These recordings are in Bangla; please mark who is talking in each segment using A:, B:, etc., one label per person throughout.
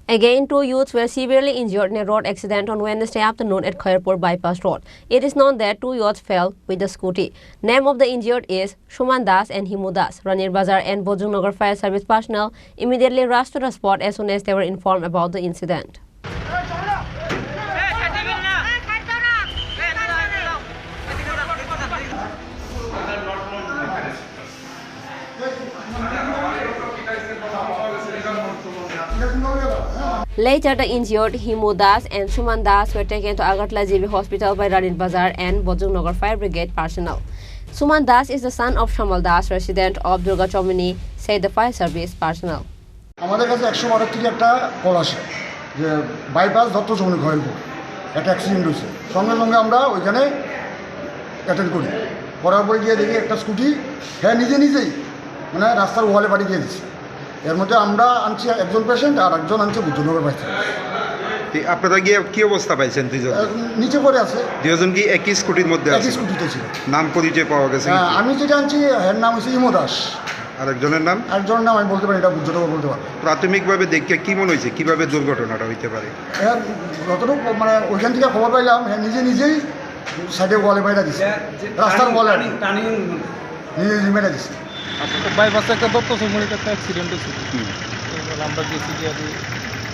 A: Again, two youths were severely injured in a road accident on Wednesday afternoon at Khairpur Bypass Road. It is known that two youths fell with the scooty. Name of the injured is Suman Das and Himu Das. Ranir Bazar and Bojongnagar Fire Service personnel immediately rushed to the spot as soon as they were informed about the incident. Later, the injured Himu Das and Suman Das were taken to Agartala JB Hospital by Ranir Bazar and Bojongnagar Fire Brigade personnel. Suman Das is the son of Shamal Das, resident of Durga Chomini, said the fire service personnel.
B: আমাদের কাছে 112 থেকে একটা কল আসে যে বাইপাস দত্ত চৌমনি খয়েলপুর একটা অ্যাক্সিডেন্ট হয়েছে। সঙ্গে সঙ্গে আমরা ওইখানে অ্যাটেন্ড করি। করার পরে গিয়ে দেখি একটা স্কুটি নিজেই মানে রাস্তার ওয়ালে বাড়ি দিয়ে দিচ্ছে। এর মধ্যে আমরা আনছি একজন পেশেন্ট আর একজন আনছে বুদ্ধনগর বাড়ি থেকে।
C: আপনারা গিয়ে কি অবস্থা পাইছেন? দুইজন
B: নিচে পড়ে আছে।
C: দুজন কি একই স্কুটির মধ্যে আছে?
B: একই স্কুটিতে ছিল।
C: নাম পরিচয় পাওয়া গেছে?
B: আমি যেটা আনছি এর নাম হচ্ছে হিমু দাস।
C: আর একজনের নাম?
B: একজনের নাম আমি বলতে পারি, এটা বুদ্ধনগর বলতে পারি।
C: প্রাথমিকভাবে দেখে কি মনে হয়েছে কিভাবে দুর্ঘটনাটা হইতে পারে?
B: যতটুকু মানে ওইখান থেকে খবর পাইলাম নিজেই সাইডে ওয়ালে বাইরে দিচ্ছে, রাস্তার ওয়ালে নিজে মেরে দিচ্ছে।
D: বাইপাসে একটা দত্ত চৌমনিতে একটা অ্যাক্সিডেন্ট হয়েছে। আমরা গেছি যে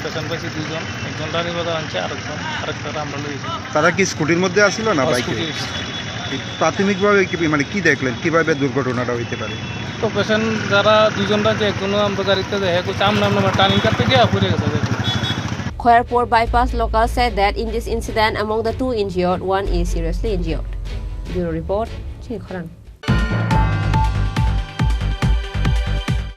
D: পেশেন্ট পাইছি দুজন, একজন রানী বাজার আনছে, আরেকটা আমরা লইছি।
C: তারা কি স্কুটির মধ্যে আসছিল না বাইকে? প্রাথমিকভাবে মানে কি দেখলেন কিভাবে দুর্ঘটনাটা হইতে পারে?
D: তো পেশেন্ট যারা দুজনরা যে একজনও আমরা গাড়িতে দেখা করছে আমরা টার্নিং কাটতে গিয়ে পড়ে গেছে।
A: Khairpur Bypass locals said that in this incident, among the two injured, one is seriously injured. Bureau report, Chikharan.